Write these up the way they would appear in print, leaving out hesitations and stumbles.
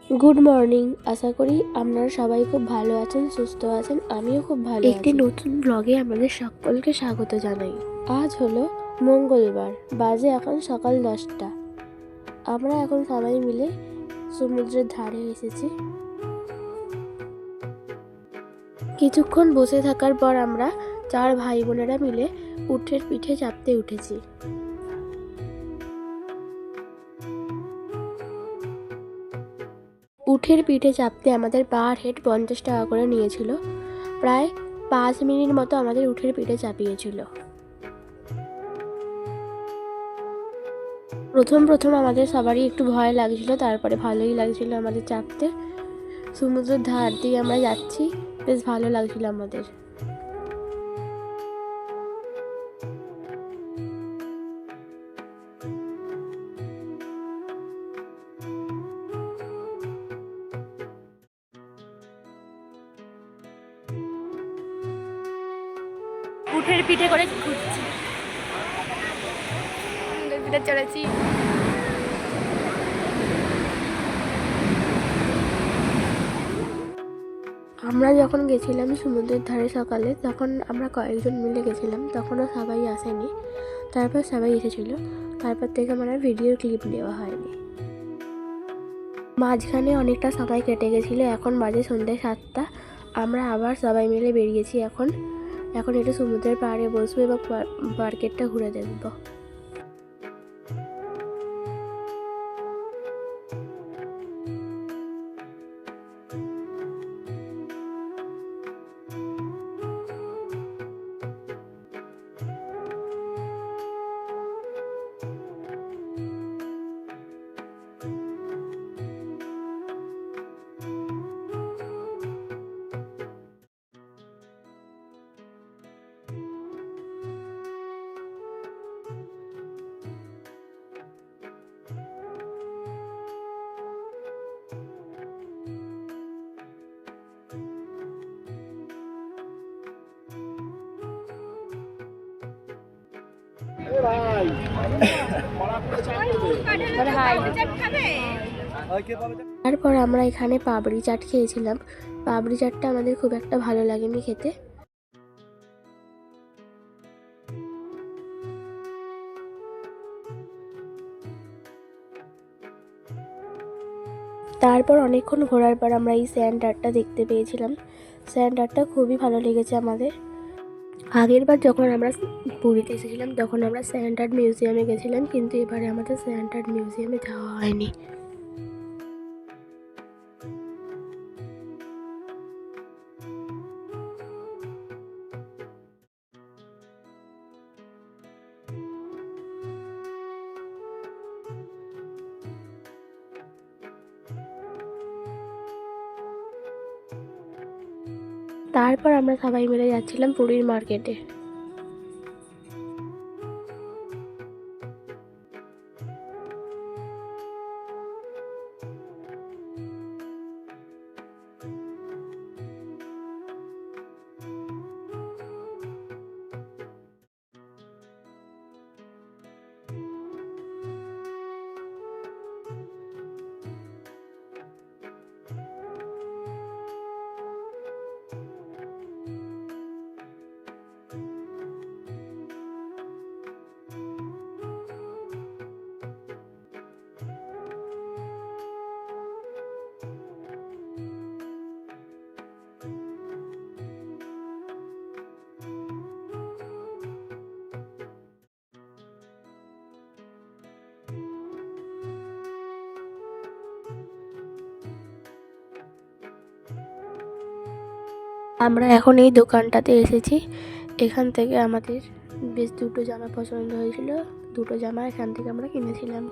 Good morning. আশা করি আপনারা সবাই খুব ভালো আছেন, সুস্থ আছেন। আমিও খুব ভালো আছি। একটি নতুন ব্লগে আপনাদের সকলকে স্বাগত জানাই। আজ হলো মঙ্গলবার, বাজে এখন সকাল 10টা। আমরা এখন সবাই মিলে সমুদ্রের ধারে এসেছি। কিছুক্ষণ বসে থাকার পর আমরা 4 ভাই বোনেরা মিলে উটের পিঠে চাপতে উঠেছি। উটের পিঠে চাপতে আমাদের পার হেড 50 টাকা করে নিয়েছিল। প্রায় 5 মিনিট মতো আমাদের উটের পিঠে চাপিয়েছিল। প্রথম আমাদের সবারই একটু ভয় লাগছিল, তারপরে ভালোই লাগছিল আমাদের চাপতে। সমুদ্রের ধার দিয়ে আমরা যাচ্ছি, বেশ ভালো লাগছিল আমাদের। উটের পিঠে করে ঘুরছি, পিঠে চড়েছি। আমরা যখন গেছিলাম সমুদ্রের ধারে সকালে, তখন আমরা কয়েকজন মিলে গেছিলাম, তখনও সবাই আসেনি। তারপর সবাই এসেছিল, তারপর থেকে আমার ভিডিওর ক্লিপ নেওয়া হয়নি। মাঝখানে অনেকটা সময় কেটে গেছিলো। এখন বাজে সন্ধ্যে 7টা। আমরা আবার সবাই মিলে বেরিয়েছি। এখন একটু সমুদ্রের পাড়ে বসবো এবং মার্কেটটা ঘুরে দেখবো। তারপর আমরা এখানে পাপড়ি চাট খেয়েছিলাম। পাপড়ি চাটটা আমাদের খুব একটা ভালো লাগেনি খেতে। তারপর অনেকক্ষণ ঘোরার পর আমরা এই স্যান্ড আর্টটা দেখতে পেয়েছিলাম। স্যান্ড আর্টটা খুবই ভালো লেগেছে আমাদের। আগের বার যখন আমরা পুরীতে এসেছিলাম, তখন আমরা স্যান্ড আর্ট মিউজিয়ামে গেছিলাম, কিন্তু এবারে আমাদের স্যান্ড আর্ট মিউজিয়ামে যাওয়া হয়নি। তারপর আমরা সবাই মিলে যাচ্ছিলাম পুরীর মার্কেটে। আমরা এখন এই দোকানটাতে এসেছি। এখান থেকে আমাদের বেশ দুটো জামা পছন্দ হয়েছিল। দুটো জামা এখান থেকে আমরা কিনেছিলাম।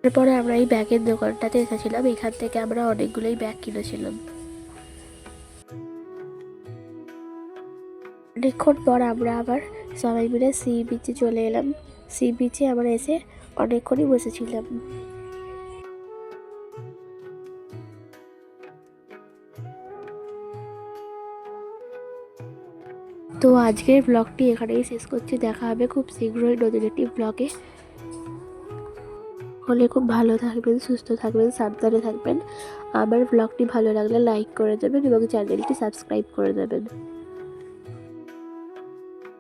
তারপরে আমরা এই ব্যাগের দোকানটাতে এসেছিলাম, এখান থেকে আমরা অনেকগুলোই ব্যাগ কিনেছিলাম। অনেকক্ষণ পর আমরা আবার সবাই মিলে সি বিচে চলে এলাম। সি বিচে আমরা এসে অনেকক্ষণই বসেছিলাম। তো আজকের ব্লগটি এখানেই শেষ করছি, দেখা হবে খুব শীঘ্রই নতুন একটি ব্লগে। হলে খুব ভালো থাকবেন, সুস্থ থাকবেন, সাবধানে থাকবেন। আমার ব্লগটি ভালো লাগলে লাইক করে দেবেন এবং চ্যানেলটি সাবস্ক্রাইব করে দেবেন।